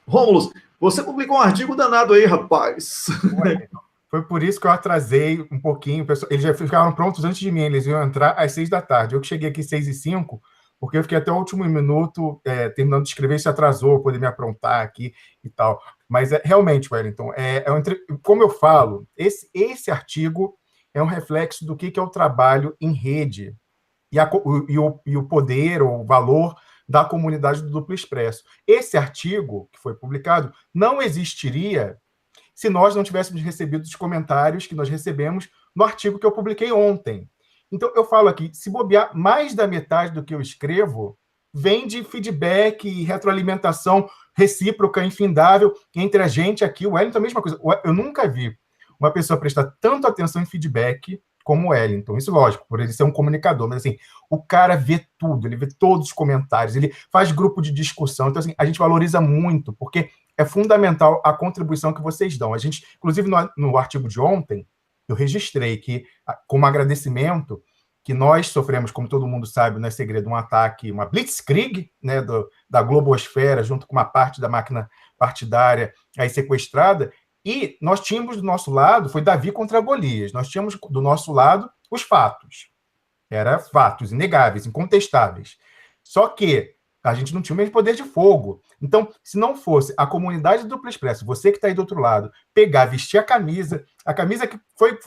Rômulo, você publicou um artigo danado aí, rapaz. Foi por isso que eu atrasei um pouquinho. Eles já ficaram prontos antes de mim, eles iam entrar às 6 da tarde. Eu que cheguei aqui 6h05, porque eu fiquei até o último minuto terminando de escrever, se atrasou, poder me aprontar aqui e tal. Mas realmente, Wellington, como eu falo, esse artigo é um reflexo do que é o trabalho em rede e o poder ou o valor da comunidade do Duplo Expresso. Esse artigo que foi publicado não existiria se nós não tivéssemos recebido os comentários que nós recebemos no artigo que eu publiquei ontem. Então, eu falo aqui, se bobear, mais da metade do que eu escrevo vem de feedback e retroalimentação recíproca, infindável, entre a gente aqui. O Wellington, a mesma coisa. Eu nunca vi uma pessoa prestar tanto atenção em feedback como o Wellington. Isso, lógico, por ele ser um comunicador, mas assim, o cara vê tudo, ele vê todos os comentários, ele faz grupo de discussão. Então, assim, a gente valoriza muito, porque é fundamental a contribuição que vocês dão. A gente, inclusive, no artigo de ontem, eu registrei que, como agradecimento, que nós sofremos, como todo mundo sabe, não é segredo, um ataque, uma blitzkrieg, né, da globosfera, junto com uma parte da máquina partidária aí sequestrada, e nós tínhamos do nosso lado, foi Davi contra Golias, nós tínhamos do nosso lado os fatos. Era fatos inegáveis, incontestáveis. Só que a gente não tinha o mesmo poder de fogo. Então, se não fosse a comunidade do Duplo Expresso, você que está aí do outro lado, pegar, vestir a camisa que foi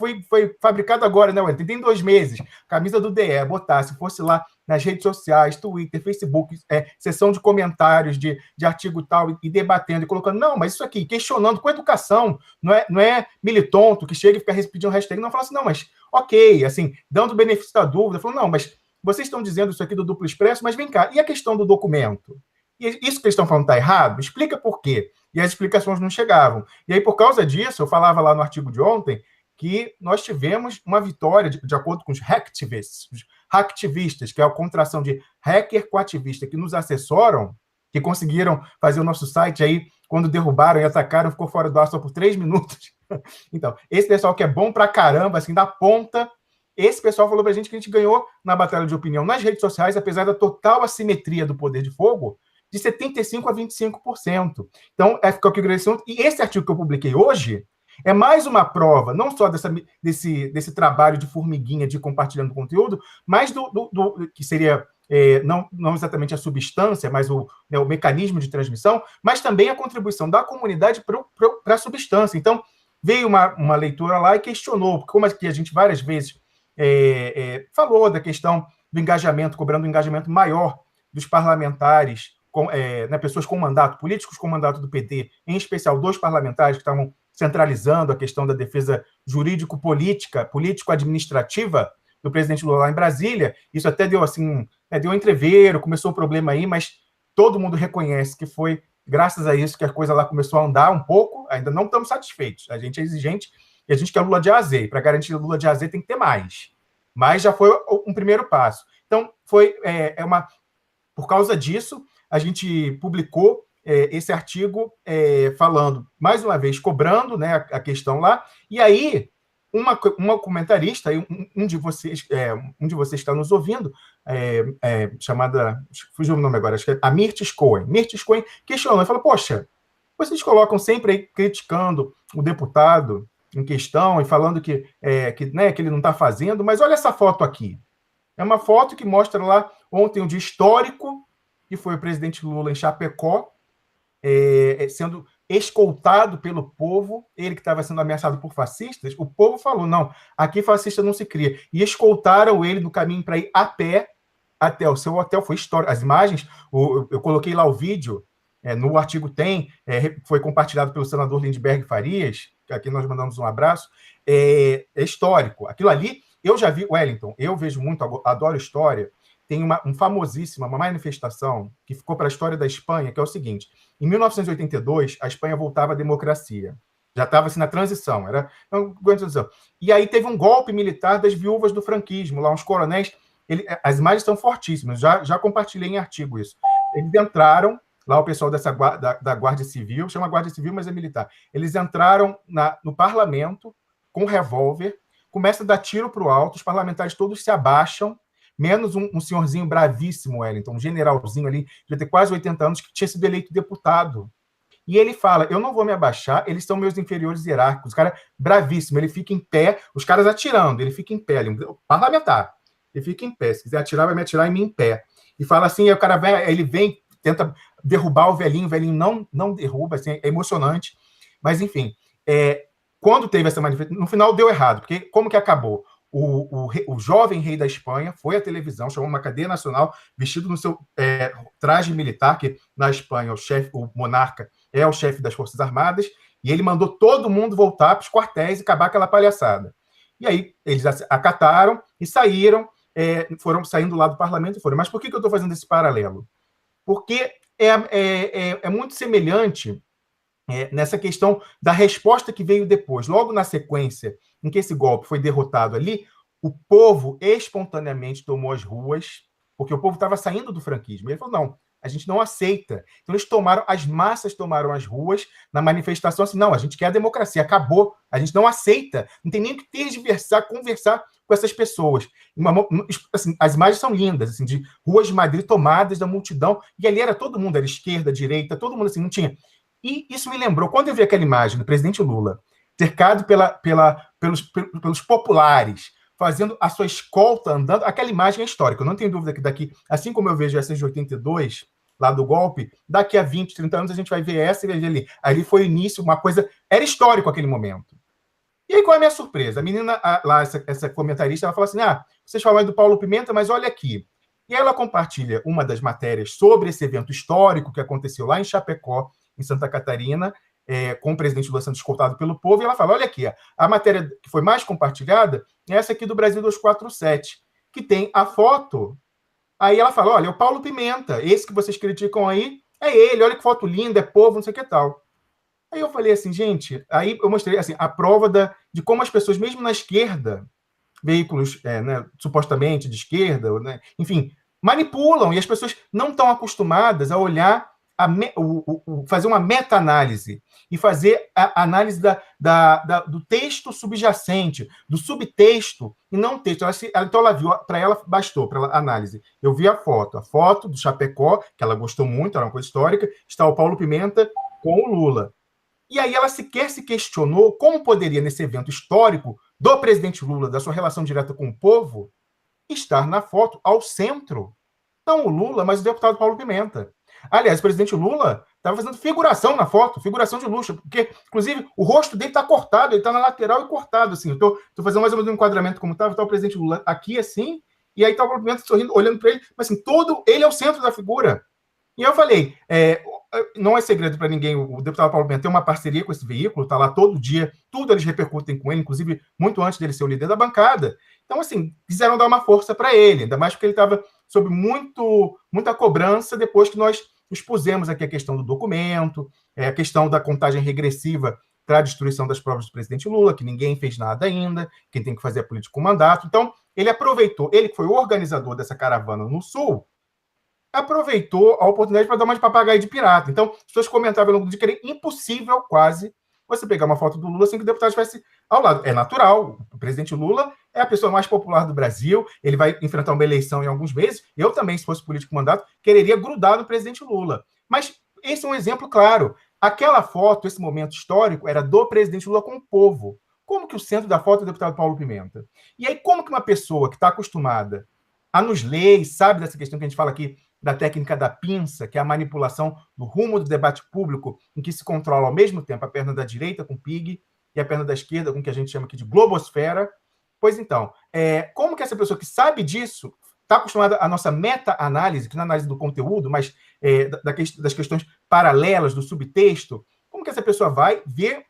fabricada agora, né, tem 2 meses, camisa do DE, botar, se fosse lá nas redes sociais, Twitter, Facebook, sessão de comentários de artigo tal, e debatendo, e colocando, não, mas isso aqui, questionando com educação, não é militonto que chega e fica repetindo hashtag, não, fala assim, não, mas ok, assim, dando o benefício da dúvida, falando, não, mas vocês estão dizendo isso aqui do Duplo Expresso, mas vem cá, e a questão do documento? E isso que eles estão falando está errado? Explica por quê. E as explicações não chegavam. E aí, por causa disso, eu falava lá no artigo de ontem que nós tivemos uma vitória, de acordo com os hacktivists, que é a contração de hacker com ativista, que nos assessoram, que conseguiram fazer o nosso site aí, quando derrubaram e atacaram, ficou fora do ar só por 3 minutos. Então, esse pessoal que é bom pra caramba, assim, da ponta, esse pessoal falou pra gente que a gente ganhou na batalha de opinião nas redes sociais, apesar da total assimetria do poder de fogo, de 75% a 25%. Então, fica aqui o grande assunto. E esse artigo que eu publiquei hoje é mais uma prova, não só desse trabalho de formiguinha de compartilhando conteúdo, mas do que seria não exatamente a substância, mas o mecanismo de transmissão, mas também a contribuição da comunidade para a substância. Então, veio uma leitura lá e questionou, porque como aqui a gente várias vezes falou da questão do engajamento, cobrando um engajamento maior dos parlamentares, pessoas com mandato, políticos com mandato do PT, em especial 2 parlamentares que estavam centralizando a questão da defesa jurídico-política, político-administrativa do presidente Lula lá em Brasília. Isso até deu assim, deu um entreveiro, começou o problema aí, mas todo mundo reconhece que foi graças a isso que a coisa lá começou a andar um pouco. Ainda não estamos satisfeitos. A gente é exigente e a gente quer Lula de AZ. E para garantir Lula de AZ tem que ter mais. Mas já foi um primeiro passo. Então, por causa disso, a gente publicou esse artigo falando, mais uma vez, cobrando, né, a questão lá. E aí, uma comentarista, um de vocês que está nos ouvindo, chamada, fugiu o nome agora, acho que é a Mirtes Cohen. Mirtes Cohen questionou e falou, poxa, vocês colocam sempre aí criticando o deputado em questão e falando que ele não está fazendo, mas olha essa foto aqui. É uma foto que mostra lá ontem um dia histórico, que foi o presidente Lula em Chapecó, sendo escoltado pelo povo, ele que estava sendo ameaçado por fascistas, o povo falou, não, aqui fascista não se cria. E escoltaram ele no caminho para ir a pé até o seu hotel, foi histórico. As imagens, eu coloquei lá o vídeo, no artigo foi compartilhado pelo senador Lindbergh Farias, que aqui nós mandamos um abraço, é histórico. Aquilo ali, eu já vi, Wellington, eu vejo muito, adoro história, tem uma manifestação que ficou para a história da Espanha, que é o seguinte, em 1982, a Espanha voltava à democracia, já estava assim na transição, e aí teve um golpe militar das viúvas do franquismo, lá uns coronéis, as imagens são fortíssimas, já compartilhei em artigo isso, eles entraram, lá o pessoal da Guarda Civil, chama Guarda Civil, mas é militar, eles entraram no parlamento com revólver, começa a dar tiro para o alto, os parlamentares todos se abaixam, menos um senhorzinho bravíssimo, Wellington, um generalzinho ali, de ter quase 80 anos, que tinha sido eleito deputado. E ele fala, eu não vou me abaixar, eles são meus inferiores hierárquicos. O cara bravíssimo, ele fica em pé, os caras atirando, ele fica em pé, ele, parlamentar. Ele fica em pé, se quiser atirar, vai me atirar em mim em pé. E fala assim, aí o cara vem, ele vem, tenta derrubar o velhinho não derruba, assim, é emocionante. Mas, enfim, quando teve essa manifestação, no final deu errado, porque como que acabou? O jovem rei da Espanha foi à televisão, chamou uma cadeia nacional, vestido no seu traje militar, que na Espanha o monarca é o chefe das Forças Armadas, e ele mandou todo mundo voltar para os quartéis e acabar aquela palhaçada. E aí eles acataram e saíram, foram saindo lá do parlamento e foram. Mas por que eu estou fazendo esse paralelo? Porque é muito semelhante nessa questão da resposta que veio depois. Logo na sequência em que esse golpe foi derrotado ali, o povo espontaneamente tomou as ruas, porque o povo estava saindo do franquismo. Ele falou, não, a gente não aceita. Então as massas tomaram as ruas na manifestação assim, não, a gente quer a democracia, acabou, a gente não aceita, não tem nem que tergiversar, conversar com essas pessoas. Assim, as imagens são lindas, assim, de ruas de Madrid tomadas da multidão, e ali era todo mundo, era esquerda, direita, todo mundo assim, não tinha. E isso me lembrou, quando eu vi aquela imagem do presidente Lula, cercado pelos populares, fazendo a sua escolta andando, aquela imagem é histórica. Eu não tenho dúvida que daqui, assim como eu vejo essa de 82, lá do golpe, daqui a 20, 30 anos a gente vai ver essa e vai ver ali. Ali foi o início, uma coisa... Era histórico aquele momento. E aí, qual é a minha surpresa? A menina, lá, essa comentarista, ela fala assim, vocês falam aí do Paulo Pimenta, mas olha aqui. E aí ela compartilha uma das matérias sobre esse evento histórico que aconteceu lá em Chapecó, em Santa Catarina, com o presidente Lula sendo escoltado pelo povo, e ela fala, olha aqui, a matéria que foi mais compartilhada é essa aqui do Brasil 247, que tem a foto. Aí ela fala, olha, é o Paulo Pimenta, esse que vocês criticam aí, é ele, olha que foto linda, é povo, não sei o que tal. Aí eu falei assim, gente, aí eu mostrei assim, a prova de como as pessoas, mesmo na esquerda, veículos supostamente de esquerda, enfim, manipulam, e as pessoas não estão acostumadas a olhar, fazer uma meta-análise e fazer a análise do texto subjacente, do subtexto, e não texto. Então ela viu, para ela bastou, para ela análise. Eu vi a foto do Chapecó, que ela gostou muito, era uma coisa histórica, está o Paulo Pimenta com o Lula. E aí ela sequer se questionou como poderia, nesse evento histórico do presidente Lula, da sua relação direta com o povo, estar na foto ao centro. Não o Lula, mas o deputado Paulo Pimenta. Aliás, o presidente Lula estava fazendo figuração na foto, figuração de luxo, porque, inclusive, o rosto dele está cortado, ele está na lateral e cortado, assim. Estou fazendo mais ou menos um enquadramento como estava, está o presidente Lula aqui, assim, e aí está o Paulo Pimenta sorrindo, olhando para ele, mas assim, ele é o centro da figura. E eu falei, não é segredo para ninguém, o deputado Paulo Pimenta tem uma parceria com esse veículo, está lá todo dia, tudo eles repercutem com ele, inclusive muito antes dele ser o líder da bancada. Então, assim, quiseram dar uma força para ele, ainda mais porque ele estava sob muita cobrança depois que nós expusemos aqui a questão do documento, a questão da contagem regressiva para a destruição das provas do presidente Lula, que ninguém fez nada ainda, quem tem que fazer é político com mandato. Então, ele aproveitou, ele que foi o organizador dessa caravana no Sul, aproveitou a oportunidade para dar uma de papagaio de pirata. Então, as pessoas comentavam no dia que era impossível, quase, você pegar uma foto do Lula sem que o deputado estivesse ao lado. É natural, o presidente Lula é a pessoa mais popular do Brasil, ele vai enfrentar uma eleição em alguns meses, eu também, se fosse político mandato, quereria grudar no presidente Lula. Mas esse é um exemplo claro. Aquela foto, esse momento histórico, era do presidente Lula com o povo. Como que o centro da foto é o deputado Paulo Pimenta? E aí, como que uma pessoa que está acostumada a nos ler e sabe dessa questão que a gente fala aqui, da técnica da pinça, que é a manipulação do rumo do debate público, em que se controla ao mesmo tempo a perna da direita com PIG e a perna da esquerda com o que a gente chama aqui de globosfera. Pois então, como que essa pessoa que sabe disso está acostumada à nossa meta-análise, que não é análise do conteúdo, mas das questões paralelas, do subtexto, como que essa pessoa vai ver,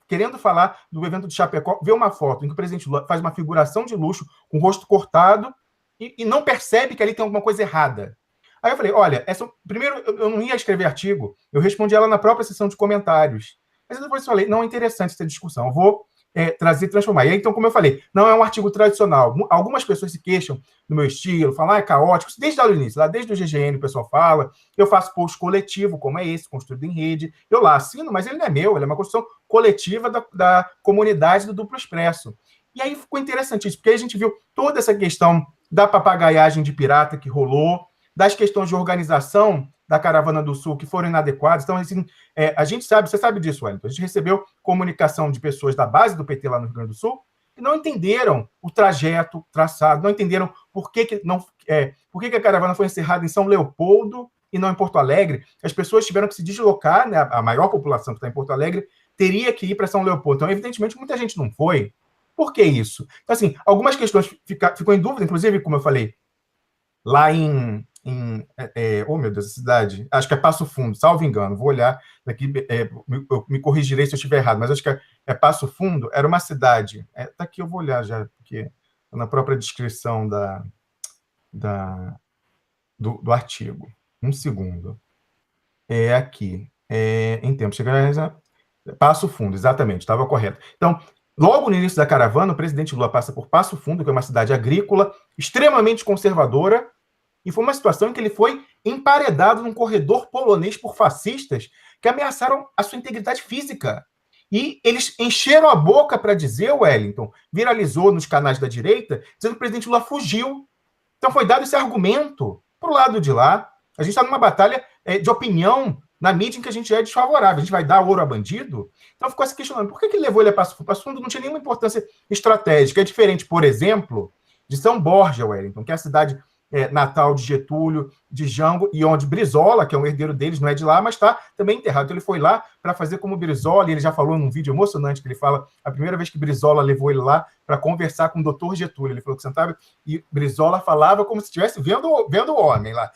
querendo falar do evento de Chapecó, ver uma foto em que o presidente Lula faz uma figuração de luxo, com o rosto cortado, e não percebe que ali tem alguma coisa errada. Aí eu falei, olha, primeiro eu não ia escrever artigo, eu respondi ela na própria sessão de comentários. Mas depois eu falei, não é interessante essa discussão, eu vou trazer e transformar. E aí, então, como eu falei, não é um artigo tradicional. Algumas pessoas se queixam do meu estilo, falam, é caótico, desde o início, lá desde o GGN o pessoal fala, eu faço post coletivo, como é esse, construído em rede, eu lá assino, mas ele não é meu, ele é uma construção coletiva da comunidade do Duplo Expresso. E aí ficou interessantíssimo, porque aí a gente viu toda essa questão da papagaiagem de pirata que rolou, das questões de organização da Caravana do Sul que foram inadequados. Então, assim, a gente sabe, você sabe disso, Wellington, a gente recebeu comunicação de pessoas da base do PT lá no Rio Grande do Sul que não entenderam o trajeto traçado, não entenderam por que a caravana foi encerrada em São Leopoldo e não em Porto Alegre. As pessoas tiveram que se deslocar, né? A maior população que está em Porto Alegre teria que ir para São Leopoldo. Então, evidentemente, muita gente não foi. Por que isso? Então, assim, algumas questões ficou em dúvida, inclusive, como eu falei, lá oh, meu Deus, a cidade, acho que é Passo Fundo, salvo engano, vou olhar daqui, eu me corrigirei se eu estiver errado, mas acho que é Passo Fundo, era uma cidade, tá aqui, eu vou olhar já, porque na própria descrição do artigo, um segundo, aqui, em tempo, Passo Fundo, exatamente, estava correto. Então, logo no início da caravana, o presidente Lula passa por Passo Fundo, que é uma cidade agrícola, extremamente conservadora, e foi uma situação em que ele foi emparedado num corredor polonês por fascistas que ameaçaram a sua integridade física. E eles encheram a boca para dizer, Wellington, viralizou nos canais da direita, dizendo que o presidente Lula fugiu. Então foi dado esse argumento para o lado de lá. A gente está numa batalha de opinião na mídia em que a gente é desfavorável. A gente vai dar ouro a bandido? Então ficou se questionando, por que ele levou ele a Passo Fundo? Passo Fundo não tinha nenhuma importância estratégica. É diferente, por exemplo, de São Borja, Wellington, que é a cidade natal de Getúlio, de Jango, e onde Brizola, que é um herdeiro deles, não é de lá, mas está também enterrado. Então ele foi lá para fazer como Brizola, e ele já falou num vídeo emocionante, que ele fala, a primeira vez que Brizola levou ele lá para conversar com o doutor Getúlio, ele falou que sentava, e Brizola falava como se estivesse vendo o homem lá,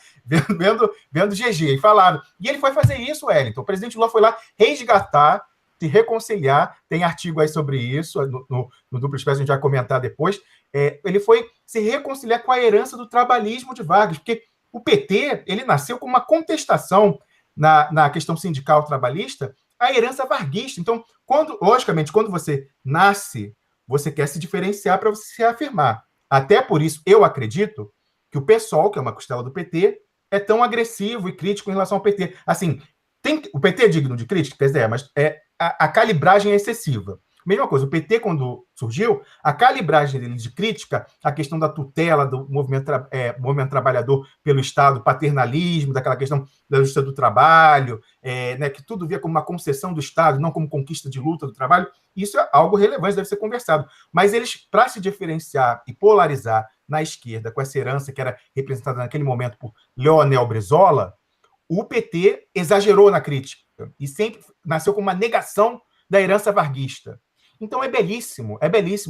vendo GG, e falava. E ele foi fazer isso, Wellington. O presidente Lula foi lá resgatar, se reconciliar, tem artigo aí sobre isso, no Dupla Espécie, a gente vai comentar depois. Ele foi se reconciliar com a herança do trabalhismo de Vargas, porque o PT ele nasceu com uma contestação na questão sindical trabalhista à herança varguista. Então, logicamente, quando você nasce, você quer se diferenciar para você se afirmar. Até por isso, eu acredito que o PSOL, que é uma costela do PT, é tão agressivo e crítico em relação ao PT. Assim, o PT é digno de crítica, quer dizer, mas a calibragem é excessiva. Mesma coisa, o PT, quando surgiu, a calibragem dele de crítica, a questão da tutela do movimento trabalhador pelo Estado, paternalismo, daquela questão da justiça do trabalho, que tudo via como uma concessão do Estado, não como conquista de luta do trabalho, isso é algo relevante, deve ser conversado. Mas eles, para se diferenciar e polarizar na esquerda, com essa herança que era representada naquele momento por Leonel Brizola, o PT exagerou na crítica e sempre nasceu como uma negação da herança varguista. Então é belíssimo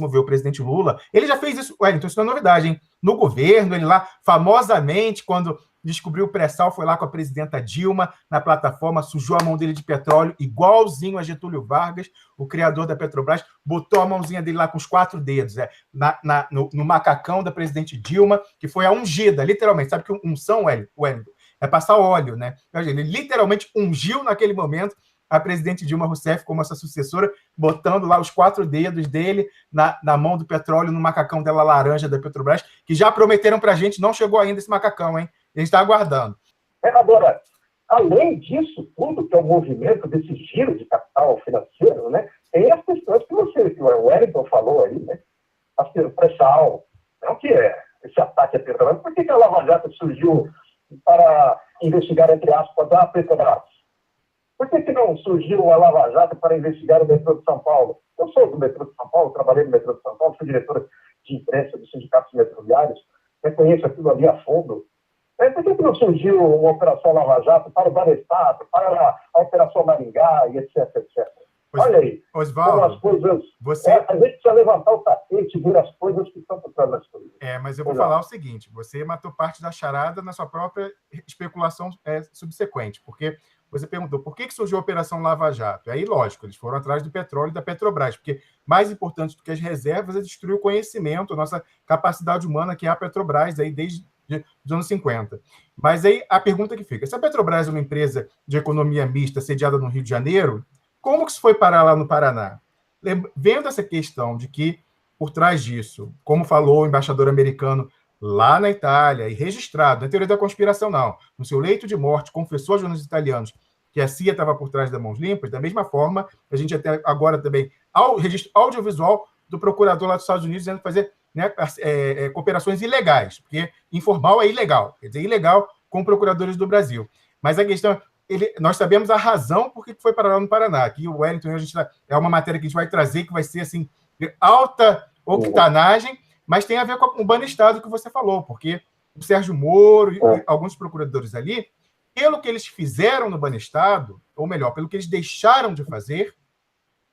ver o presidente Lula. Ele já fez isso, Wellington, isso não é novidade, hein? No governo, ele lá, famosamente, quando descobriu o pré-sal, foi lá com a presidenta Dilma na plataforma, sujou a mão dele de petróleo, igualzinho a Getúlio Vargas, o criador da Petrobras, botou a mãozinha dele lá com os 4 dedos, no macacão da presidente Dilma, que foi a ungida, literalmente. Sabe que unção, Wellington, é passar óleo, né? Ele literalmente ungiu naquele momento a presidente Dilma Rousseff como essa sucessora, botando lá os 4 dedos dele na mão do petróleo, no macacão dela laranja da Petrobras, que já prometeram para a gente, não chegou ainda esse macacão, hein? A gente está aguardando. Agora, além disso tudo, que é o movimento desse giro de capital financeiro, né, tem as questões que o Wellington falou aí, né? O pré-sal, não que esse ataque a Petrobras. Por que a Lava Jato surgiu para investigar, entre aspas, a Petrobras? Por que não surgiu a Lava Jato para investigar o metrô de São Paulo? Eu sou do metrô de São Paulo, trabalhei no metrô de São Paulo, fui diretora de imprensa dos sindicatos metroviários, conheço aquilo ali a fundo. Por que não surgiu uma Operação Lava Jato para o Banestado, para a Operação Maringá e etc, etc? Olha aí, Osvaldo, as coisas, a gente precisa levantar o tapete e ver as coisas que estão por trás das coisas. Mas eu vou falar o seguinte, você matou parte da charada na sua própria especulação subsequente, porque você perguntou por que surgiu a Operação Lava Jato. Aí, lógico, eles foram atrás do petróleo e da Petrobras, porque mais importante do que as reservas é destruir o conhecimento, a nossa capacidade humana, que é a Petrobras, aí desde os anos 50. Mas aí a pergunta que fica, se a Petrobras é uma empresa de economia mista sediada no Rio de Janeiro, como que isso foi parar lá no Paraná? Vendo essa questão de que, por trás disso, como falou o embaixador americano lá na Itália, e registrado, não é teoria da conspiração, não, no seu leito de morte, confessou aos jornalistas italianos que a CIA estava por trás das mãos limpas, da mesma forma, a gente até agora também, registro audiovisual do procurador lá dos Estados Unidos, dizendo fazer cooperações ilegais, porque informal é ilegal, quer dizer, ilegal com procuradores do Brasil. Mas a questão, nós sabemos a razão por que foi parar lá no Paraná. Aqui o Wellington, é uma matéria que a gente vai trazer, que vai ser assim, de alta octanagem, mas tem a ver com o banestado que você falou, porque o Sérgio Moro e alguns procuradores ali, pelo que eles fizeram no banestado, ou melhor, pelo que eles deixaram de fazer,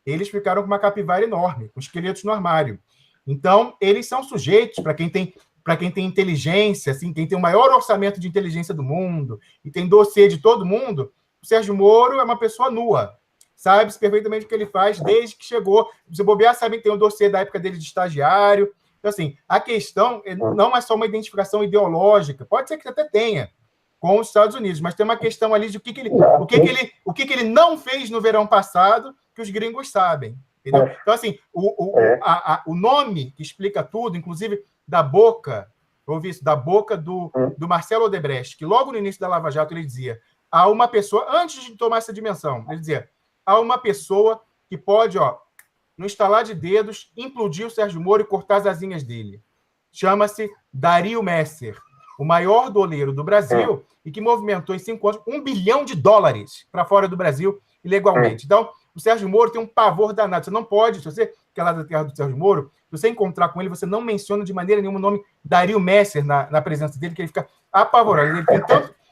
eles ficaram com uma capivara enorme, com esqueletos no armário. Então, eles são sujeitos, para quem tem inteligência, assim, quem tem o maior orçamento de inteligência do mundo e tem dossiê de todo mundo, o Sérgio Moro é uma pessoa nua. Sabe-se perfeitamente o que ele faz desde que chegou. Se bobear, sabe que tem o dossiê da época dele de estagiário. Então, assim, a questão não é só uma identificação ideológica, pode ser que até tenha com os Estados Unidos, mas tem uma questão ali de o que ele não fez no verão passado que os gringos sabem. Entendeu? Então, assim, o nome que explica tudo, inclusive da boca, eu ouvi isso, da boca do Marcelo Odebrecht, que logo no início da Lava Jato ele dizia, há uma pessoa, antes de tomar essa dimensão, ele dizia, há uma pessoa que pode, no estalar de dedos, implodir o Sérgio Moro e cortar as asinhas dele. Chama-se Dario Messer, o maior doleiro do Brasil e que movimentou em 5 anos $1 bilhão para fora do Brasil ilegalmente. Então, o Sérgio Moro tem um pavor danado. Você não pode, se você quer lá da terra do Sérgio Moro, se você encontrar com ele, você não menciona de maneira nenhuma o nome Dario Messer na presença dele, que ele fica apavorado.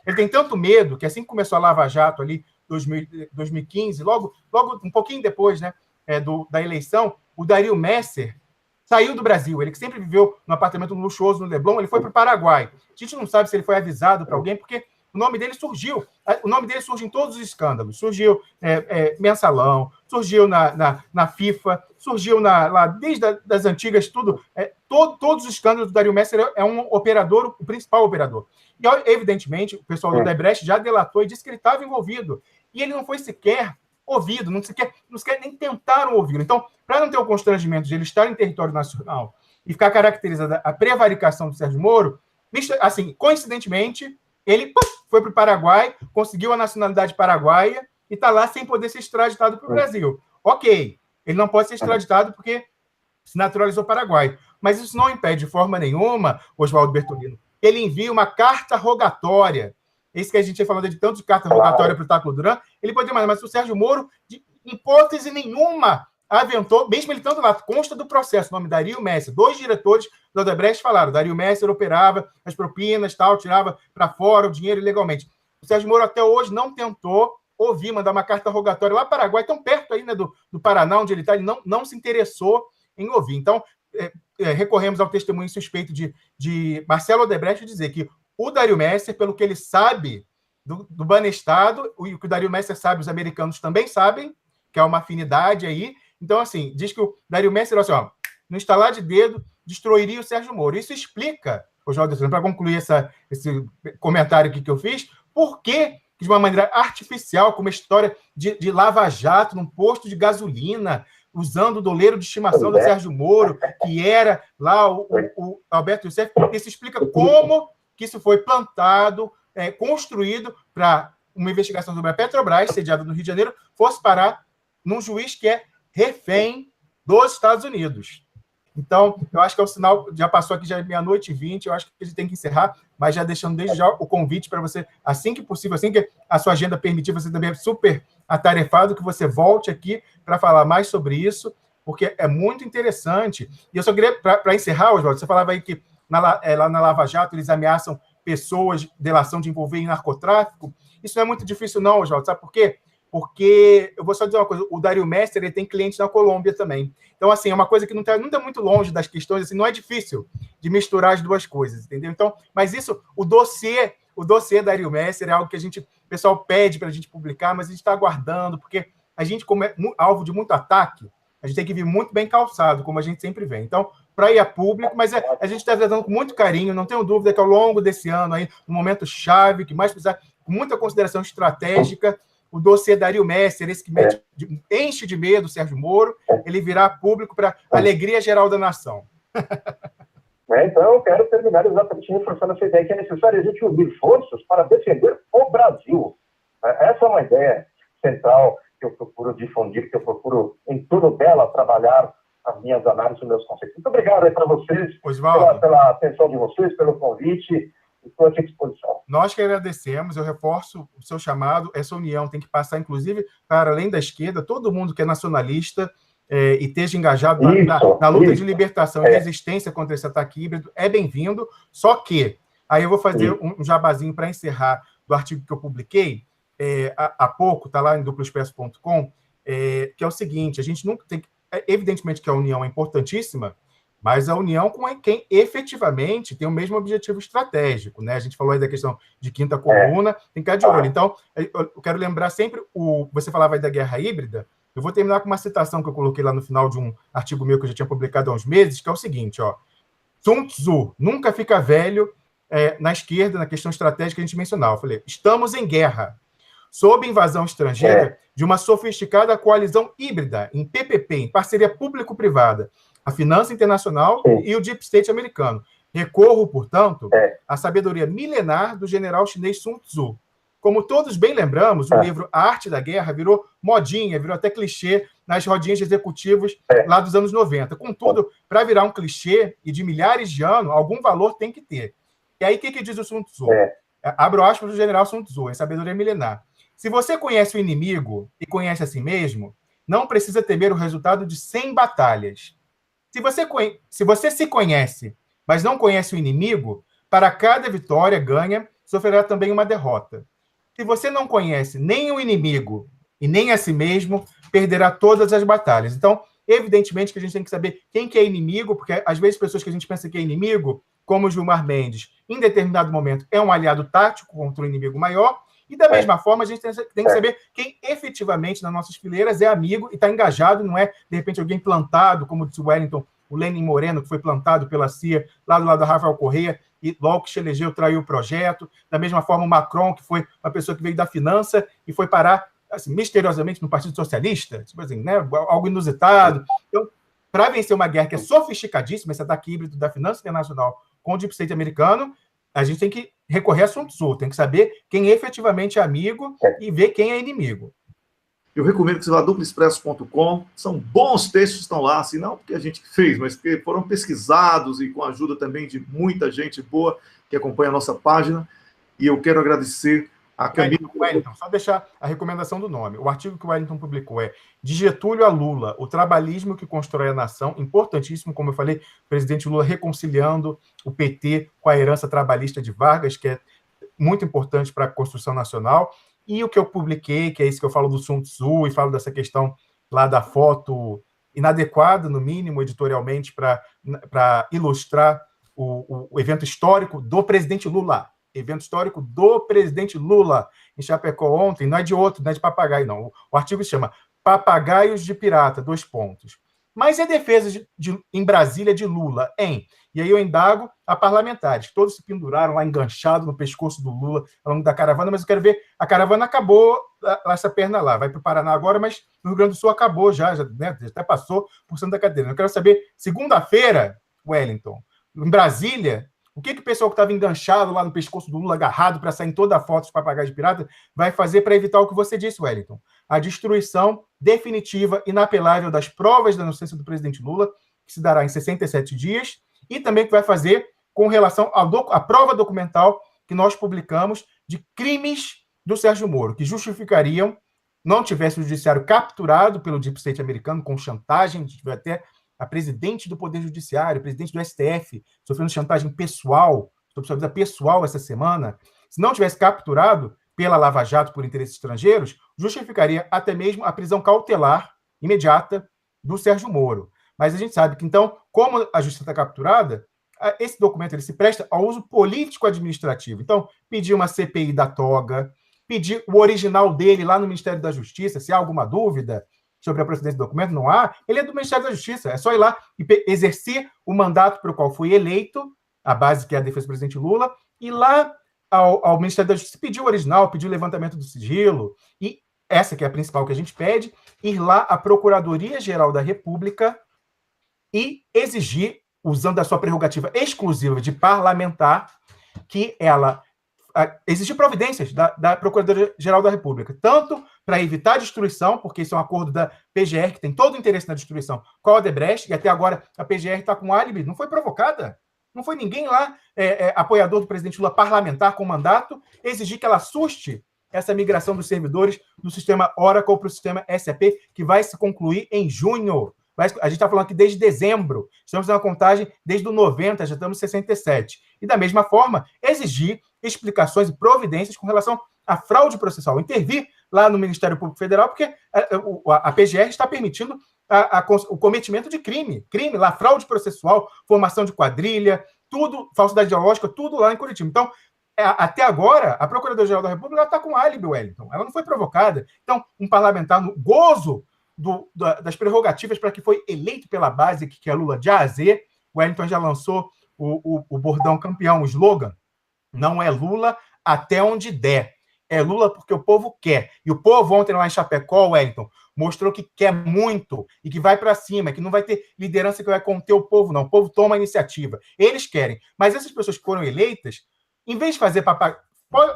Ele tem tanto medo que assim que começou a Lava Jato ali, 2015, logo um pouquinho depois, né, da eleição, o Dario Messer saiu do Brasil. Ele que sempre viveu num apartamento luxuoso no Leblon, ele foi para o Paraguai. A gente não sabe se ele foi avisado para alguém, porque o nome dele surgiu. O nome dele surge em todos os escândalos. Surgiu Mensalão, surgiu na FIFA, surgiu lá desde das antigas, tudo. Todos os escândalos do Dario Messer é um operador, o principal operador. E, evidentemente, o pessoal do Odebrecht já delatou e disse que ele estava envolvido. E ele não foi sequer ouvido, não sequer nem tentaram ouvi-lo. Então, para não ter o constrangimento de ele estar em território nacional e ficar caracterizada a prevaricação do Sérgio Moro, assim, coincidentemente, ele foi para o Paraguai, conseguiu a nacionalidade paraguaia e está lá sem poder ser extraditado para o Brasil. Ok, ele não pode ser extraditado porque se naturalizou paraguaio. Mas isso não impede de forma nenhuma, Oswaldo Bertolino, que ele envie uma carta rogatória. Esse que a gente ia falando de tanto de carta rogatória para o Taco Duran, ele pode mais, mas o Sérgio Moro, de hipótese nenhuma, aventou, mesmo ele tanto lá, consta do processo, o nome Dario Messer, 2 diretores do Odebrecht falaram, Dario Messer operava as propinas, tal, tirava para fora o dinheiro ilegalmente. O Sérgio Moro até hoje não tentou ouvir, mandar uma carta rogatória lá para o Paraguai, tão perto aí, né, do Paraná, onde ele está, ele não se interessou em ouvir. Então, recorremos ao testemunho suspeito de Marcelo Odebrecht dizer que o Dario Messer, pelo que ele sabe do banestado, e o que o Dario Messer sabe, os americanos também sabem, que há uma afinidade aí. Então, assim, diz que o Dario Messer, assim, no estalar de dedo, destruiria o Sérgio Moro. Isso explica, Oswaldo, para concluir esse comentário aqui que eu fiz, por que, de uma maneira artificial, com uma história de Lava-Jato, num posto de gasolina, usando o doleiro de estimação do Sérgio Moro, que era lá o Alberto Youssef, isso explica como que isso foi plantado, construído para uma investigação sobre a Petrobras, sediada no Rio de Janeiro, fosse parar num juiz que é refém dos Estados Unidos. Então, eu acho que é o sinal, já passou aqui, já é 00:20, eu acho que a gente tem que encerrar, mas já deixando desde já o convite para você, assim que possível, assim que a sua agenda permitir, você também é super atarefado, que você volte aqui para falar mais sobre isso, porque é muito interessante. E eu só queria, para encerrar, Oswaldo, você falava aí que lá na Lava Jato eles ameaçam pessoas, delação de envolver em narcotráfico. Isso não é muito difícil não, Oswaldo, sabe por quê? Porque, eu vou só dizer uma coisa, o Dario Messer ele tem cliente na Colômbia também. Então, assim, é uma coisa que não está muito longe das questões, assim, não é difícil de misturar as duas coisas, entendeu? Então, mas isso, o dossiê Dario Messer é algo que o pessoal pede para a gente publicar, mas a gente está aguardando, porque a gente, como é alvo de muito ataque, a gente tem que vir muito bem calçado, como a gente sempre vem. Então, para ir a público, mas a gente está tratando com muito carinho, não tenho dúvida que ao longo desse ano, aí, no momento chave, que mais precisar, com muita consideração estratégica, o dossiê Dario Messer, esse que enche de medo o Sérgio Moro, ele virá público para alegria geral da nação. Então, eu quero terminar exatamente reforçando essa ideia que é necessário a gente unir forças para defender o Brasil. Essa é uma ideia central que eu procuro difundir, que eu procuro, em tudo dela, trabalhar as minhas análises, os meus conceitos. Muito obrigado aí para vocês, pela atenção de vocês, pelo convite. Estou à sua disposição. Nós que agradecemos, eu reforço o seu chamado, essa união tem que passar, inclusive, para além da esquerda, todo mundo que é nacionalista e esteja engajado na luta de libertação e resistência contra esse ataque híbrido, é bem-vindo, só que, aí eu vou fazer um jabazinho para encerrar do artigo que eu publiquei, há pouco, está lá em duploexpresso.com, que é o seguinte, a gente nunca tem que, evidentemente que a união é importantíssima, mas a união com quem efetivamente tem o mesmo objetivo estratégico, né? A gente falou aí da questão de quinta coluna, tem que ficar de olho. Então, eu quero lembrar sempre, você falava aí da guerra híbrida, eu vou terminar com uma citação que eu coloquei lá no final de um artigo meu que eu já tinha publicado há uns meses, que é o seguinte, ó, Sun Tzu nunca fica velho na esquerda, na questão estratégica que a gente mencionava. Eu falei, estamos em guerra, sob invasão estrangeira de uma sofisticada coalizão híbrida, em PPP, em parceria público-privada, a finança internacional e o Deep State americano. Recorro, portanto, à sabedoria milenar do general chinês Sun Tzu. Como todos bem lembramos, o livro A Arte da Guerra virou modinha, virou até clichê nas rodinhas de executivos lá dos anos 90. Contudo, para virar um clichê e de milhares de anos, algum valor tem que ter. E aí, o que diz o Sun Tzu? Abro aspas do general Sun Tzu, em sabedoria milenar. Se você conhece o inimigo e conhece a si mesmo, não precisa temer o resultado de 100 batalhas. Se você se conhece, mas não conhece o inimigo, para cada vitória ganha, sofrerá também uma derrota. Se você não conhece nem o inimigo e nem a si mesmo, perderá todas as batalhas. Então, evidentemente que a gente tem que saber quem que é inimigo, porque às vezes pessoas que a gente pensa que é inimigo, como o Gilmar Mendes, em determinado momento é um aliado tático contra um inimigo maior, e da mesma forma a gente tem que saber quem efetivamente nas nossas fileiras é amigo e está engajado, não é, de repente, alguém plantado, como disse o Wellington, o Lenin Moreno, que foi plantado pela CIA, lá do lado da Rafael Correia, e logo que se elegeu, traiu o projeto. Da mesma forma, o Macron, que foi uma pessoa que veio da finança e foi parar, assim, misteriosamente, no Partido Socialista, tipo assim, né, algo inusitado. Então, para vencer uma guerra que é sofisticadíssima, esse ataque híbrido da finança internacional com o Deep State americano, a gente tem que recorrer a Sun Tzu, tem que saber quem efetivamente é amigo e ver quem é inimigo. Eu recomendo que você vá a duploexpresso.com, são bons textos que estão lá, assim, não porque a gente fez, mas porque foram pesquisados e com a ajuda também de muita gente boa que acompanha a nossa página. E eu quero agradecer a Camila. Wellington, só deixar a recomendação do nome. O artigo que o Wellington publicou é De Getúlio a Lula, o trabalhismo que constrói a nação. Importantíssimo, como eu falei, o presidente Lula reconciliando o PT com a herança trabalhista de Vargas, que é muito importante para a construção nacional. E o que eu publiquei, que é isso que eu falo do Sun Tzu, e falo dessa questão lá da foto inadequada, no mínimo, editorialmente, para ilustrar o evento histórico do presidente Lula. Evento histórico do presidente Lula em Chapecó ontem, não é de outro, não é de papagaio, não. O artigo se chama Papagaios de Pirata, : Mas é defesa em Brasília de Lula, hein? E aí eu indago a parlamentares. Todos se penduraram lá enganchados no pescoço do Lula ao longo da caravana, mas eu quero ver, a caravana acabou essa perna lá, vai para o Paraná agora, mas no Rio Grande do Sul acabou já, né, até passou por Santa Catarina. Eu quero saber, segunda-feira, Wellington, em Brasília, o que o pessoal que estava enganchado lá no pescoço do Lula, agarrado para sair em toda a foto de papagaio de pirata, vai fazer para evitar o que você disse, Wellington? A destruição definitiva, inapelável das provas da inocência do presidente Lula, que se dará em 67 dias, e também o que vai fazer com relação à prova documental que nós publicamos de crimes do Sérgio Moro, que justificariam, não tivesse o judiciário capturado pelo Deep State americano, com chantagem, tive até a presidente do Poder Judiciário, presidente do STF, sofrendo chantagem pessoal, sob sua vida pessoal essa semana, se não tivesse capturado pela Lava Jato por interesses estrangeiros, justificaria até mesmo a prisão cautelar imediata do Sérgio Moro. Mas a gente sabe que, então, como a justiça está capturada, esse documento ele se presta ao uso político-administrativo. Então, pedir uma CPI da toga, pedir o original dele lá no Ministério da Justiça, se há alguma dúvida sobre a procedência do documento, não há, ele é do Ministério da Justiça, é só ir lá e exercer o mandato para o qual foi eleito, a base que é a defesa do presidente Lula, e lá ao Ministério da Justiça pedir o original, pedir o levantamento do sigilo, e essa que é a principal que a gente pede, ir lá à Procuradoria-Geral da República e exigir, usando a sua prerrogativa exclusiva de parlamentar, que ela exigir providências da Procuradoria-Geral da República, tanto para evitar a destruição, porque isso é um acordo da PGR, que tem todo o interesse na destruição, com a Odebrecht, e até agora a PGR está com álibi, não foi provocada. Não foi ninguém lá, apoiador do presidente Lula, parlamentar com mandato, exigir que ela assuste essa migração dos servidores do sistema Oracle para o sistema SAP, que vai se concluir em junho. A gente está falando aqui desde dezembro. Estamos na contagem desde o 90, já estamos em 67. E, da mesma forma, exigir explicações e providências com relação à fraude processual. Intervir lá no Ministério Público Federal, porque a PGR está permitindo o cometimento de crime lá, fraude processual, formação de quadrilha, tudo, falsidade ideológica, tudo lá em Curitiba. Então, até agora, a Procuradoria-Geral da República está com álibi, Wellington. Ela não foi provocada. Então, um parlamentar no gozo das prerrogativas para que foi eleito pela base, que é Lula de A a Z, o Wellington já lançou o bordão campeão, o slogan, não é Lula até onde der. É Lula porque o povo quer. E o povo ontem lá em Chapecó, Wellington, mostrou que quer muito e que vai para cima, que não vai ter liderança que vai conter o povo, não. O povo toma a iniciativa. Eles querem. Mas essas pessoas que foram eleitas, em vez de fazer papagaio,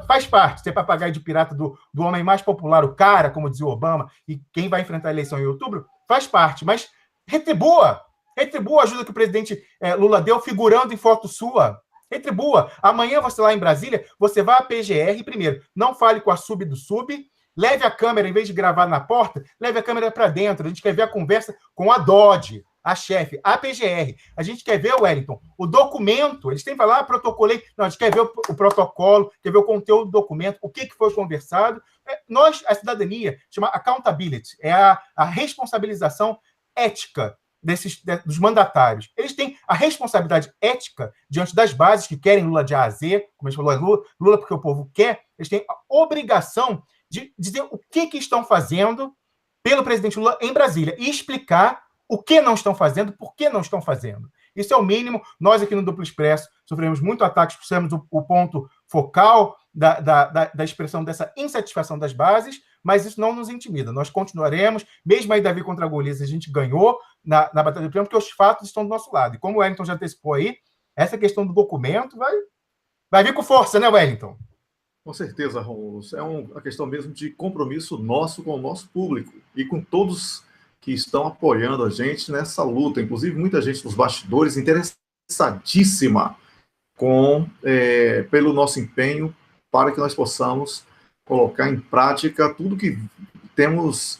faz parte, ser papagaio de pirata do homem mais popular, o cara, como dizia o Obama, e quem vai enfrentar a eleição em outubro, faz parte. Mas retribua a ajuda que o presidente Lula deu figurando em foto sua. Retribua. Amanhã você lá em Brasília, você vai à PGR primeiro. Não fale com a sub do sub. Leve a câmera, em vez de gravar na porta, leve a câmera para dentro. A gente quer ver a conversa com a DOD, a chefe, a PGR. A gente quer ver, Wellington, o documento. Eles têm que falar, protocolei. Não, a gente quer ver o protocolo, quer ver o conteúdo do documento, o que foi conversado. Nós, a cidadania, chama accountability, é a responsabilização ética dos mandatários. Eles têm a responsabilidade ética diante das bases que querem Lula de A a Z, como a gente falou, Lula porque o povo quer, eles têm a obrigação de dizer o que estão fazendo pelo presidente Lula em Brasília e explicar o que não estão fazendo, por que não estão fazendo. Isso é o mínimo. Nós aqui no Duplo Expresso sofremos muito ataques, puxamos o ponto focal da expressão dessa insatisfação das bases, mas isso não nos intimida. Nós continuaremos, mesmo aí Davi contra Golias, a gente ganhou na Batalha do Triunfo, porque os fatos estão do nosso lado. E como o Wellington já antecipou aí, essa questão do documento vai vir com força, né, Wellington? Com certeza, Romulo. É uma questão mesmo de compromisso nosso com o nosso público e com todos que estão apoiando a gente nessa luta. Inclusive, muita gente nos bastidores interessadíssima pelo nosso empenho para que nós possamos colocar em prática tudo que temos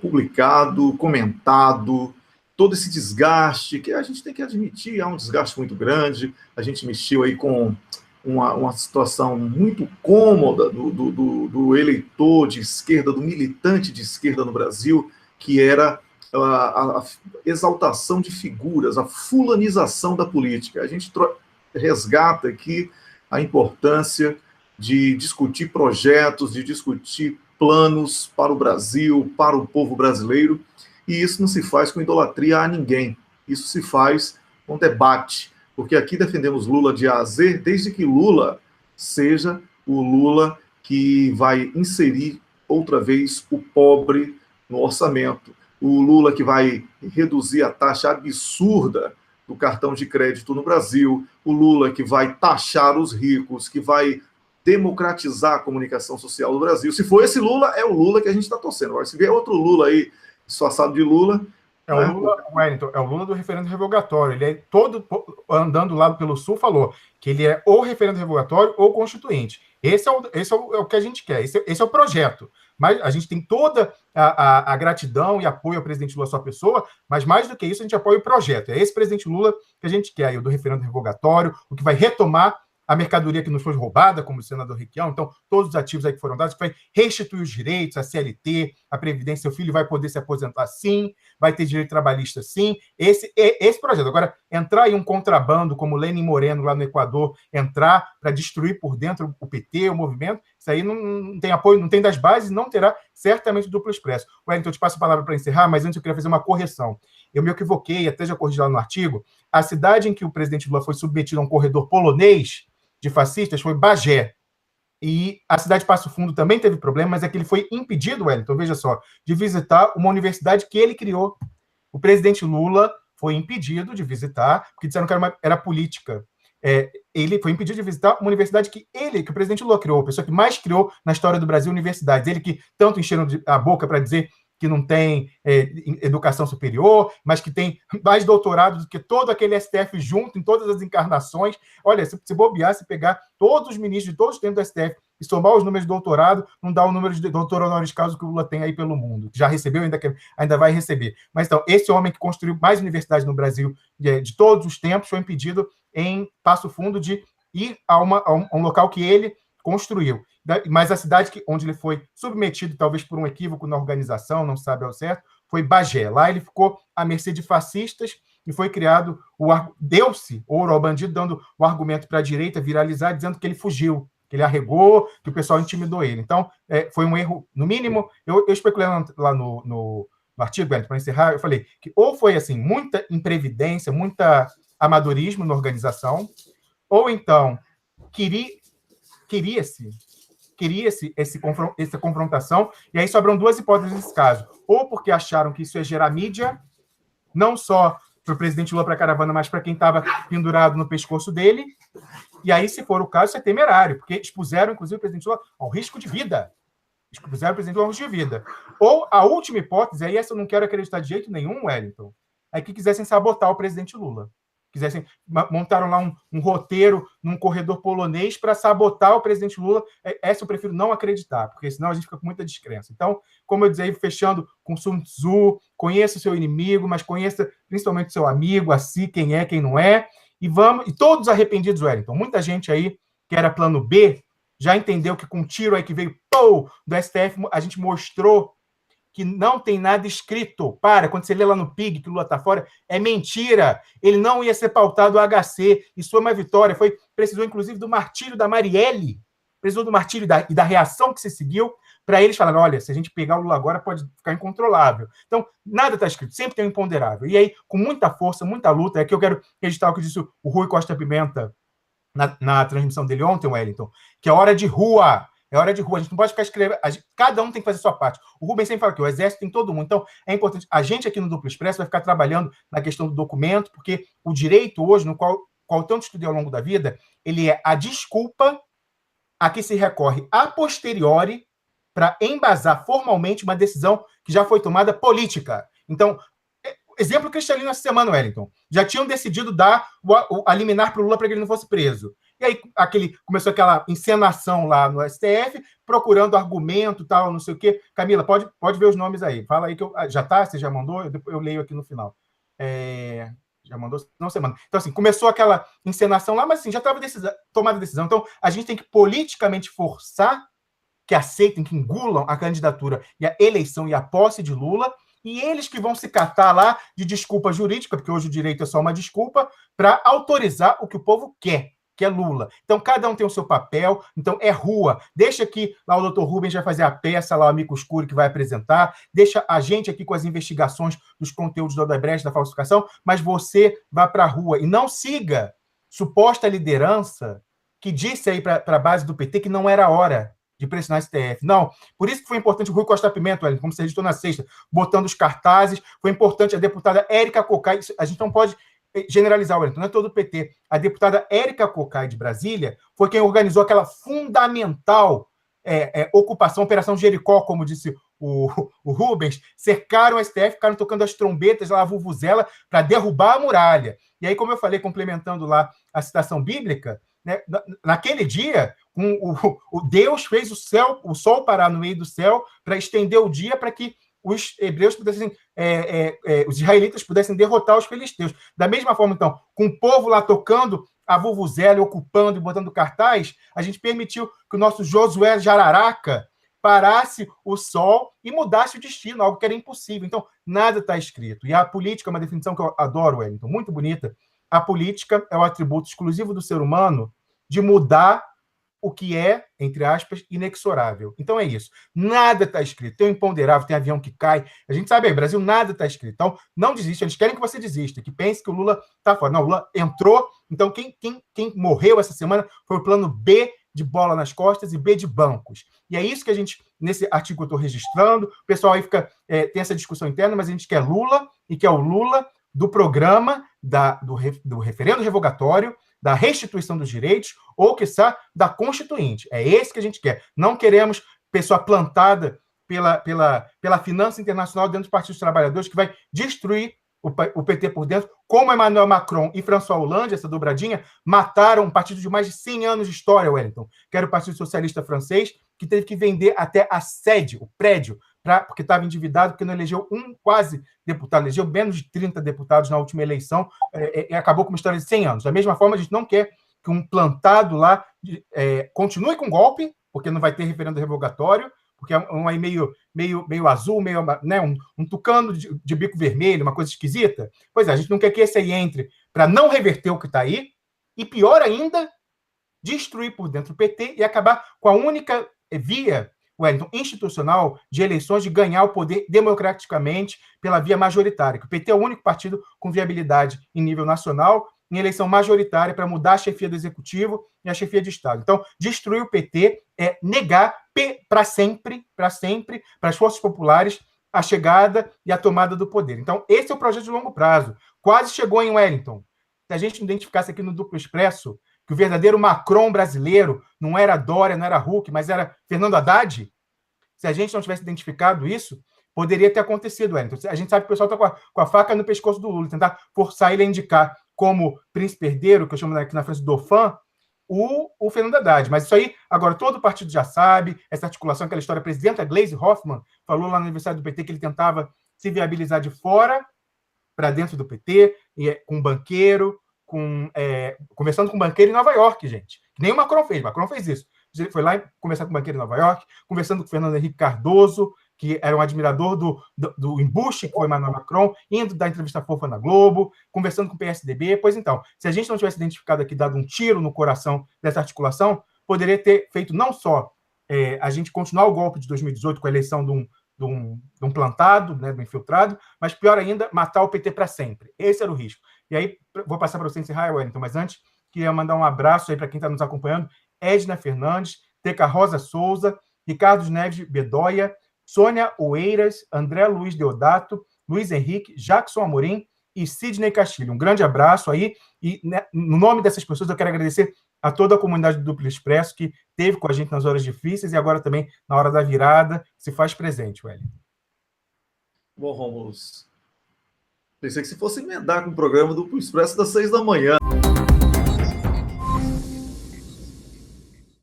publicado, comentado, todo esse desgaste, que a gente tem que admitir, há um desgaste muito grande. A gente mexeu aí com uma situação muito cômoda do eleitor de esquerda, do militante de esquerda no Brasil, que era a exaltação de figuras, a fulanização da política. A gente resgata aqui a importância de discutir projetos, de discutir planos para o Brasil, para o povo brasileiro, e isso não se faz com idolatria a ninguém, isso se faz com debate, porque aqui defendemos Lula de A a Z, desde que Lula seja o Lula que vai inserir outra vez o pobre no orçamento, o Lula que vai reduzir a taxa absurda do cartão de crédito no Brasil, o Lula que vai taxar os ricos, que vai democratizar a comunicação social do Brasil. Se for esse Lula, é o Lula que a gente está torcendo. Agora, se vier outro Lula aí, disfarçado de Lula... É o Lula, Wellington, é o Lula do referendo revogatório. Ele é todo andando lá pelo Sul, falou que ele é ou referendo revogatório ou constituinte. Esse é o que a gente quer, esse é o projeto. Mas a gente tem toda a gratidão e apoio ao presidente Lula, sua pessoa, mas mais do que isso, a gente apoia o projeto. É esse presidente Lula que a gente quer, aí, o do referendo revogatório, o que vai retomar a mercadoria que nos foi roubada, como o senador Requião, então todos os ativos aí que foram dados, que vai restituir os direitos, a CLT, a Previdência, seu filho vai poder se aposentar sim, vai ter direito trabalhista sim, esse projeto. Agora, entrar em um contrabando, como Lenin Moreno lá no Equador, entrar para destruir por dentro o PT, o movimento, isso aí não tem apoio, não tem das bases, não terá certamente Duplo Expresso. Wellington, eu te passo a palavra para encerrar, mas antes eu queria fazer uma correção. Eu me equivoquei, até já corrigi lá no artigo, a cidade em que o presidente Lula foi submetido a um corredor polonês de fascistas foi Bagé. E a cidade de Passo Fundo também teve problema, mas é que ele foi impedido, Wellington, veja só, de visitar uma universidade que ele criou. O presidente Lula foi impedido de visitar, porque disseram que era política. Ele foi impedido de visitar uma universidade que o presidente Lula criou, a pessoa que mais criou na história do Brasil universidades. Ele que tanto encheram a boca para dizer que não tem educação superior, mas que tem mais doutorado do que todo aquele STF junto, em todas as encarnações. Olha, se bobear, se pegar todos os ministros de todos os tempos do STF e somar os números de doutorado, não dá o número de doutor honoris causa que o Lula tem aí pelo mundo, que já recebeu, ainda vai receber. Mas, então, esse homem que construiu mais universidades no Brasil de todos os tempos foi impedido em Passo Fundo de ir a um local que ele construiu. Mas a cidade onde ele foi submetido, talvez por um equívoco na organização, não sabe ao certo, foi Bagé. Lá ele ficou à mercê de fascistas e foi criado, deu-se ouro ao bandido, dando o argumento para a direita viralizar, dizendo que ele fugiu, que ele arregou, que o pessoal intimidou ele. Então, foi um erro, no mínimo, eu especulei lá no artigo, para encerrar, eu falei que ou foi assim, muita imprevidência, muita amadorismo na organização, ou então queria-se essa confrontação, e aí sobram duas hipóteses nesse caso. Ou porque acharam que isso ia gerar mídia, não só para o presidente Lula, para a caravana, mas para quem estava pendurado no pescoço dele, e aí, se for o caso, isso é temerário, porque expuseram, inclusive, o presidente Lula ao risco de vida. Expuseram o presidente Lula ao risco de vida. Ou a última hipótese, aí essa eu não quero acreditar de jeito nenhum, Wellington, é que quisessem sabotar o presidente Lula. Montaram lá um roteiro num corredor polonês para sabotar o presidente Lula. Essa eu prefiro não acreditar, porque senão a gente fica com muita descrença. Então, como eu dizia, fechando com Sun Tzu, conheça o seu inimigo, mas conheça principalmente o seu amigo, assim, quem é, quem não é, e todos arrependidos, Wellington. Muita gente aí, que era plano B, já entendeu que com um tiro aí que veio do STF, a gente mostrou que não tem nada escrito. Quando você lê lá no PIG que o Lula está fora, é mentira. Ele não ia ser pautado o HC. Isso foi uma vitória. Precisou, inclusive, do martírio da Marielle. Precisou do martírio e da reação que se seguiu para eles falarem, olha, se a gente pegar o Lula agora, pode ficar incontrolável. Então, nada está escrito. Sempre tem um imponderável. E aí, com muita força, muita luta, é que eu quero registrar o que disse o Rui Costa Pimenta na transmissão dele ontem, Wellington, que é hora de rua. É hora de rua, a gente não pode ficar escrevendo, cada um tem que fazer a sua parte. O Rubens sempre fala que o Exército tem todo mundo, então é importante. A gente aqui no Duplo Expresso vai ficar trabalhando na questão do documento, porque o direito hoje, no qual tanto estudei ao longo da vida, ele é a desculpa a que se recorre a posteriori para embasar formalmente uma decisão que já foi tomada política. Então, exemplo cristalino essa semana, Wellington. Já tinham decidido dar a liminar para o Lula para que ele não fosse preso. E aí começou aquela encenação lá no STF, procurando argumento, tal, não sei o quê. Camila, pode ver os nomes aí. Fala aí que já tá? Você já mandou? Eu leio aqui no final. Já mandou? Não, você manda. Então, assim, começou aquela encenação lá, mas assim, já estava tomada a decisão. Então, a gente tem que politicamente forçar que aceitem, que engulam a candidatura e a eleição e a posse de Lula, e eles que vão se catar lá de desculpa jurídica, porque hoje o direito é só uma desculpa, para autorizar o que o povo quer, que é Lula. Então, cada um tem o seu papel, então é rua. Deixa que lá o doutor Rubens vai fazer a peça, lá o amigo escuro que vai apresentar, deixa a gente aqui com as investigações dos conteúdos da Odebrecht, da falsificação, mas você vai para a rua e não siga suposta liderança que disse aí para a base do PT que não era hora de pressionar a STF. Não. Por isso que foi importante o Rui Costa Pimenta, como você registrou na sexta, botando os cartazes. Foi importante a deputada Érica Cocai. A gente não pode generalizar, Wellington, não é todo o PT. A deputada Érica Cocai, de Brasília, foi quem organizou aquela fundamental ocupação, Operação Jericó, como disse o Rubens, cercaram o STF, ficaram tocando as trombetas lá, a vuvuzela, para derrubar a muralha. E aí, como eu falei, complementando lá a citação bíblica, né, naquele dia, o Deus fez o sol parar no meio do céu para estender o dia para que os hebreus pudessem, os israelitas pudessem derrotar os filisteus. Da mesma forma, então, com o povo lá tocando a vuvuzela, ocupando e botando cartaz, a gente permitiu que o nosso Josué Jararaca parasse o sol e mudasse o destino, algo que era impossível. Então, nada está escrito. E a política é uma definição que eu adoro, Wellington, muito bonita. A política é o atributo exclusivo do ser humano de mudar o que é, entre aspas, inexorável. Então é isso. Nada está escrito. Tem um imponderável, tem avião que cai. A gente sabe aí, Brasil, nada está escrito. Então, não desiste. Eles querem que você desista, que pense que o Lula está fora. Não, o Lula entrou. Então, quem morreu essa semana foi o plano B de bola nas costas e B de bancos. E é isso que a gente, nesse artigo que eu estou registrando, o pessoal aí tem essa discussão interna, mas a gente quer Lula e quer o Lula do programa do referendo revogatório, da restituição dos direitos, ou, quiçá, da Constituinte. É esse que a gente quer. Não queremos pessoa plantada pela finança internacional dentro do Partido dos Trabalhadores, que vai destruir o PT por dentro, como Emmanuel Macron e François Hollande, essa dobradinha, mataram um partido de mais de 100 anos de história, Wellington, que era o Partido Socialista Francês, que teve que vender até a sede, o prédio, porque estava endividado, porque não elegeu quase deputado, elegeu menos de 30 deputados na última eleição, e acabou com uma história de 100 anos. Da mesma forma, a gente não quer que um plantado lá continue com golpe, porque não vai ter referendo revogatório, porque é um aí meio azul, meio, né, um tucano de bico vermelho, uma coisa esquisita. Pois é, a gente não quer que esse aí entre para não reverter o que está aí, e pior ainda, destruir por dentro o PT e acabar com a única via, Wellington, institucional de eleições, de ganhar o poder democraticamente pela via majoritária, que o PT é o único partido com viabilidade em nível nacional, em eleição majoritária para mudar a chefia do Executivo e a chefia de Estado. Então, destruir o PT é negar para sempre, para as forças populares, a chegada e a tomada do poder. Então, esse é o projeto de longo prazo. Quase chegou em Wellington. Se a gente não identificasse aqui no Duplo Expresso que o verdadeiro Macron brasileiro não era Dória, não era Huck, mas era Fernando Haddad, se a gente não tivesse identificado isso, poderia ter acontecido, Wellington. A gente sabe que o pessoal está com a faca no pescoço do Lula, tentar forçar ele a indicar como príncipe herdeiro, que eu chamo aqui na França do Dauphin, o Fernando Haddad. Mas isso aí, agora todo o partido já sabe, essa articulação, aquela história, a presidenta Gleisi Hoffmann falou lá no aniversário do PT que ele tentava se viabilizar de fora para dentro do PT, com um banqueiro, conversando com um banqueiro em Nova York, gente. Que nem o Macron fez. Macron fez isso. Ele foi lá conversar com um banqueiro em Nova York, conversando com o Fernando Henrique Cardoso, que era um admirador do embuste que foi Emmanuel Macron, indo dar entrevista fofa na Globo, conversando com o PSDB. Pois então, se a gente não tivesse identificado aqui, dado um tiro no coração dessa articulação, poderia ter feito não só a gente continuar o golpe de 2018 com a eleição de um plantado, né, do infiltrado, mas pior ainda, matar o PT para sempre. Esse era o risco. E aí, vou passar para você encerrar, Wellington, mas antes, queria mandar um abraço aí para quem está nos acompanhando, Edna Fernandes, Teca Rosa Souza, Ricardo Neves Bedoya, Sônia Oeiras, André Luiz Deodato, Luiz Henrique, Jackson Amorim e Sidney Castilho. Um grande abraço aí, e né, no nome dessas pessoas eu quero agradecer a toda a comunidade do Duplo Expresso que esteve com a gente nas horas difíceis e agora também na hora da virada se faz presente, Wellington. Bom, Rômulo, pensei que se fosse emendar com o programa do Duplo Expresso das 6 da manhã.